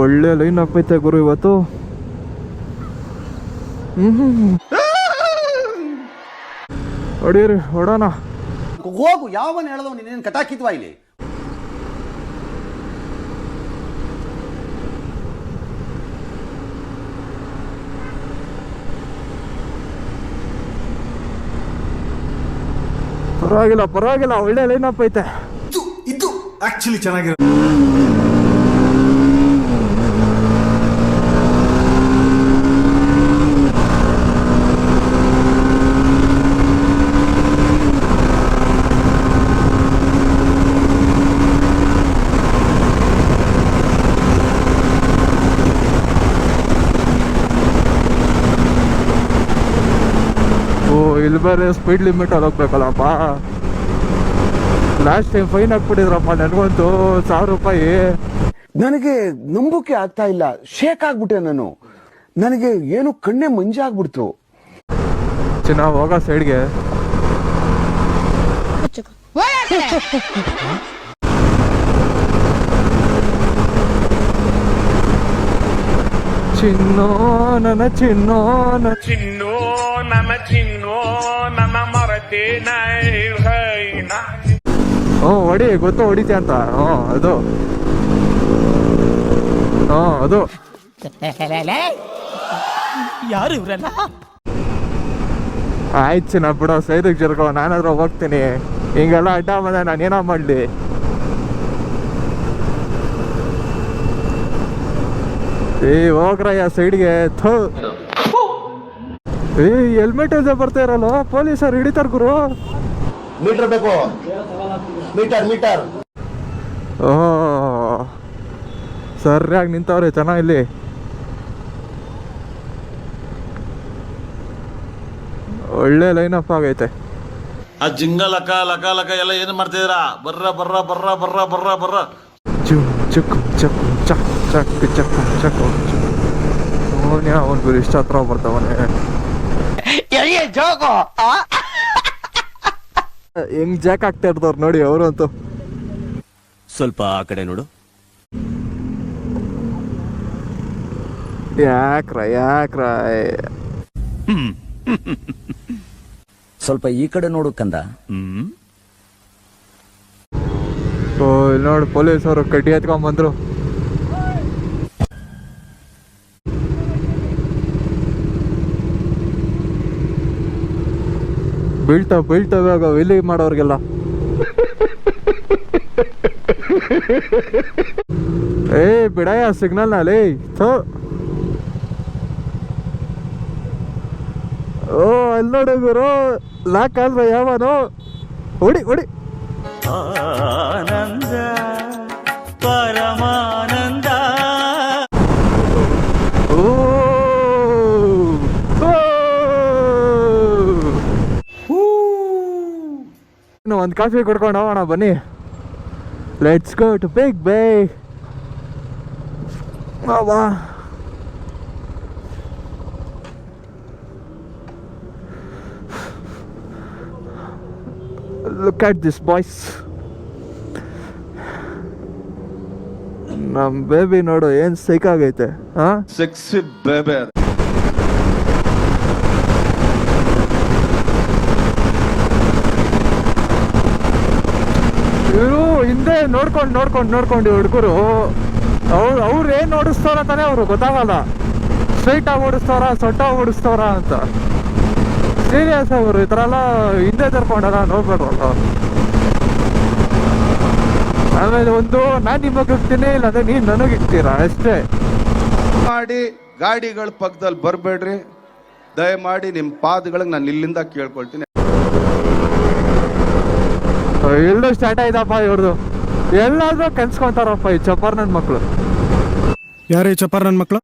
ಒಳ್ಳೆ line up ಗುರು ಇವತ್ತು. ಹೊಡೀರಿ, ಹೊಡೋಣ. ಹೋಗು, ಯಾವನ್ ಹೇಳದವ್ ನೀನೇನು ಕಟಾಕಿದ್ವಾ ಇಲ್ಲಿ? ಪರವಾಗಿಲ್ಲ ಪರವಾಗಿಲ್ಲ, ಒಳ್ಳೆ ಲೈನ್ ಅಪ್ ಐತೆ. ಇದು ಆಕ್ಚುಲಿ ಚೆನ್ನಾಗಿರೋ. ಇಲ್ಲಿ ಬೇರೆ ಸ್ಪೀಡ್ ಲಿಮಿಟ್ ಅಲ್ಲಿ ಹೋಗ್ಬೇಕಲ್ಲಪ್ಪ. ಲಾಸ್ಟ್ ಟೈಮ್ ಫೈನ್ ಹಾಕ್ಬಿಟ್ಟಿದ್ರಪ್ಪ ನನಗಂತೂ 1000 ರೂಪಾಯಿ. ನನಗೆ ನಂಬೋಕೆ ಆಗ್ತಾ ಇಲ್ಲ, ಶೇಕ್ ಆಗ್ಬಿಟ್ಟೆ ನಾನು. ನನಗೆ ಏನು ಕಣ್ಣೆ ಮಂಜಾಗ್ಬಿಡ್ತು. ಚಿನ್ನ ಹೋಗ ಸೈಡ್ಗೆ. ಚಿನ್ನೋ ನನ್ನ ಚಿನ್ನೋ ಚಿನ್ನೋ ನನ್ನ ಚಿನ್ನೋ ನನ್ನ ಮರತೇನ. ಹೊಡಿ, ಗೊತ್ತು ಹೊಡಿತೆ ಅಂತ. ಅದು ಅದು ಯಾರು ಇವ್ರಲ್ಲ? ಆಯ್ತು ಚಿನ್ನ ಬಿಡೋ, ಸೈದಿಗೆ ಜರ್ಗೋ, ನಾನಾದ್ರೂ ಹೋಗ್ತೀನಿ. ಹಿಂಗೆಲ್ಲ ಅಡ್ಡ ಬಂದ ನಾನೇನೋ ಮಾಡಲಿ. ಹೋಗ್ರಯ್ಯ ಸೈಡ್ಗೆ. ಹೆಲ್ಮೆಟ್ ಇಲ್ಲದೆ ಬರ್ತಾ ಇರಲ್ಲ, ಪೊಲೀಸರು ಹಿಡಿತಾರ ಗುರು. ಮೀಟರ್ ಬೇಕು, ಮೀಟರ್. ಸರಿಯಾಗಿ ನಿಂತವ್ರೆ ಚೆನ್ನಾಗಿ. ಇಲ್ಲಿ ಒಳ್ಳೆ ಲೈನ್ ಅಪ್ ಆಗೈತೆ. ಆ ಜಿಂಗ ಲಕ ಲಕ ಲಕ ಎಲ್ಲ ಏನು ಮಾಡ್ತಿದ್ದೀರಾ? ಬರ್ರ ಬರ್ರ ಬರ್ರ ಬರ್ರ ಬರ್ರ ಬರ್ರ. ಚಕ್ ಚಕ್ ಚಕ್ ಚಕ್ ಚಕ್ ಚಕ್. ಅವನು ಇಷ್ಟ ಹತ್ರ ಬರ್ತಾವನೆ. ಹೆಂಗ್ ಜಾಕ್ ಆಗ್ತಾ ಇರ್ತಾರ ನೋಡಿ ಅವ್ರಂತೂ. ಸ್ವಲ್ಪ ಆ ಕಡೆ ನೋಡು. ಯಾಕ್ರ ಸ್ವಲ್ಪ ಈ ಕಡೆ ನೋಡು ಕಂದ. ನೋಡು ಪೊಲೀಸರು ಕಡ್ಡಿ ಎತ್ಕೊಂಡ್ ಬಂದ್ರು. ಬೀಳ್ತಾವಾಗ ವಿಲಿ ಮಾಡೋರ್ಗೆಲ್ಲ. ಬಿಡಯ್ಯ ಸಿಗ್ನಲ್ ನಲ್ಲಿ. ಅಲ್ಲಿ ನೋಡಿ ಗುರು, ಲಾಕ್ ಆದ್ರೆ ಯಾವನು ಹೊಡಿ. ಆನಂದ ಪರಮಾನಂದ. ಒಂದು ಕಾಫಿ ಕುಡ್ಕೊಂಡು ಹೋಗೋಣ ಬನ್ನಿ. ಲೆಟ್ಸ್ ಗೋ ಟು ಬಿಗ್ ಬೇ. Look at this boys. ನಮ್ ಬೇಬಿ ನೋಡು ಏನ್ ಸೈಕ್ ಆಗೈತೆ. Sexy baby. ಇವರು ಹಿಂದೆ ನೋಡ್ಕೊಂಡು ಹುಡುಗರು ಅವ್ರು ಏನ್ ಓಡಿಸ್ತಾರ ಅಂತಾನೆ ಅವ್ರು ಗೊತ್ತಾಗಲ್ಲ. ಸ್ಟ್ರೈಟ್ ಆಗಿ ಓಡಿಸ್ತಾರ, ಸೊಟ್ಟಾಗಿ ಓಡಿಸ್ತಾರ ಅಂತ. ಸೀರಿಯಸ್ ಅವರು ಈ ತರ ಎಲ್ಲ ಹಿಂದೆ ತರ್ಕೊಂಡಲ್ಲ, ನೋಡ್ಬೇಕಲ್ಲ. ಆಮೇಲೆ ಒಂದು ನಾನ್ ನಿಮಗೆ ಇಕ್ತೀನಿ, ಇಲ್ಲಾಂದ್ರೆ ನೀನ್ ನನಗೆ ಇಕ್ತೀರಾ ಅಷ್ಟೇ. ಮಾಡಿ ಗಾಡಿಗಳ ಪಕ್ಕದಲ್ಲಿ ಬರ್ಬೇಡ್ರಿ ದಯಮಾಡಿ. ನಿಮ್ ಪಾದಗಳಿಗೆ ನಾನು ಇಲ್ಲಿಂದ ಕೇಳ್ಕೊಳ್ತೀನಿ. ಎಲ್ಲೂ ಸ್ಟಾರ್ಟ್ ಆಯ್ತಪ್ಪ ಇವ್ರದ್ದು. ಎಲ್ಲಾದ್ರೂ ಕನ್ಸ್ಕೊಂತಾರಪ್ಪ ಈ ಚಪ್ಪರ್ ನನ್ ಮಕ್ಳು. ಯಾರೇ ಚಪ್ಪರ್ ನನ್ ಮಕ್ಳು?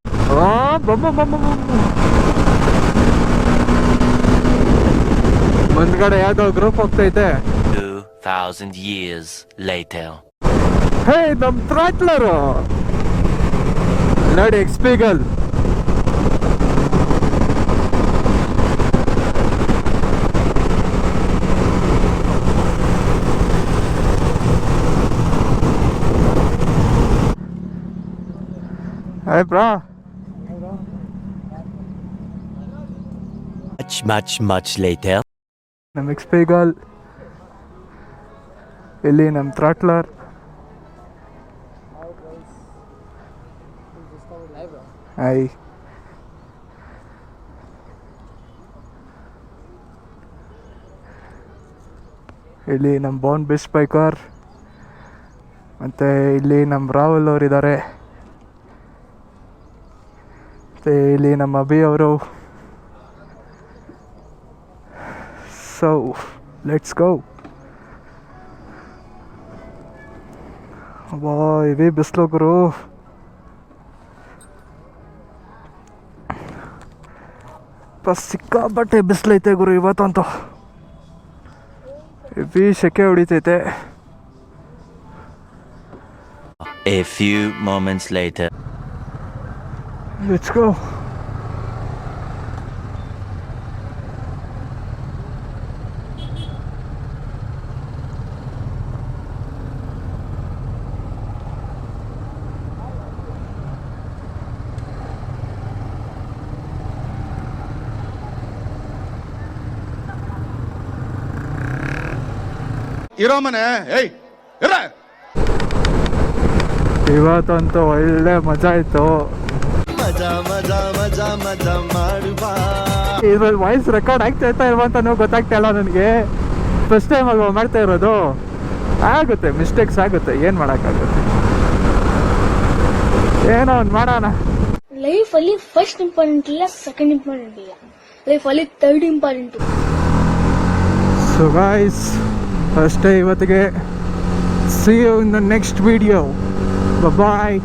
ಮುಂದ್ಗಡೆ ಯಾವ್ದೋ ಗ್ರೂಪ್ ಹೋಗ್ತೈತೆ. 2000 years later. ಹೇ ನಮ್ ಥ್ರಾಟ್ಲರು ನೋಡಿ, ಎಕ್ಸ್ಪೀಗಲ್. Hey bro. Much later. ನಮ್ಮ ಎಕ್ಸ್ಪೀಗಲ್, ಇಲ್ಲಿ ನಮ್ಮ ಥ್ರಾಟ್ಲರ್. ಹಾಯ್. ಇಲ್ಲಿ ನಮ್ಮ ಬೋನ್ ಬೆಸ್ಟ್ ಬೈಕರ್, ಮತ್ತು ಇಲ್ಲಿ ನಮ್ಮ ರಾಹುಲ್ ಅವರಿದ್ದಾರೆ, ಮತ್ತು ಇಲ್ಲಿ ನಮ್ಮ ಅಭಿ ಅವರು. So let's go. ಅಬ್ಬಾ ಇವೇ ಬಿಸಿಲು ಗುರು. ಸಿಕ್ಕಾಪಟ್ಟೆ ಬಿಸಿಲೈತೆ ಗುರು ಇವತ್ತಂತೂ. ಇವೇ ಸೆಕೆ ಹೊಡಿತೈತೆ. A few moments later. Let's go. ಇರೋ ಮನೆ ಏಯ್ ಇರ. ಇವತ್ತಂತೂ ಒಳ್ಳೆ ಮಜಾ ಇತ್ತು. ಇದ್ರಲ್ಲಿ ವಾಯ್ಸ್ ರೆಕಾರ್ಡ್ ಆಗ್ತಾ ಇಲ್ವಂತನೂ ಗೊತ್ತಾಗ್ತಾ ಇಲ್ಲ ನನಗೆ. ಫಸ್ಟ್ ಟೈಮ್ ಅಲ್ವಾ ಮಾಡ್ತಾ ಇರೋದು. ಆಗುತ್ತೆ, ಮಿಸ್ಟೇಕ್ಸ್ ಆಗುತ್ತೆ, ಏನು ಮಾಡೋಕ್ಕಾಗುತ್ತೆ. ಏನೋ ಒಂದು ಮಾಡೋಣ. ಲೈಫಲ್ಲಿ ಫಸ್ಟ್ ಇಂಪಾರ್ಟೆಂಟ್ ಇಲ್ಲ, ಸೆಕೆಂಡ್ ಇಂಪಾರ್ಟೆಂಟ್ ಇಲ್ಲ, ಲೈಫಲ್ಲಿ ಥರ್ಡ್ ಇಂಪಾರ್ಟೆಂಟ್. ಸೊ ಗೈಸ್, ಅಷ್ಟೇ ಇವತ್ತಿಗೆ. See you in the next video. Bye bye.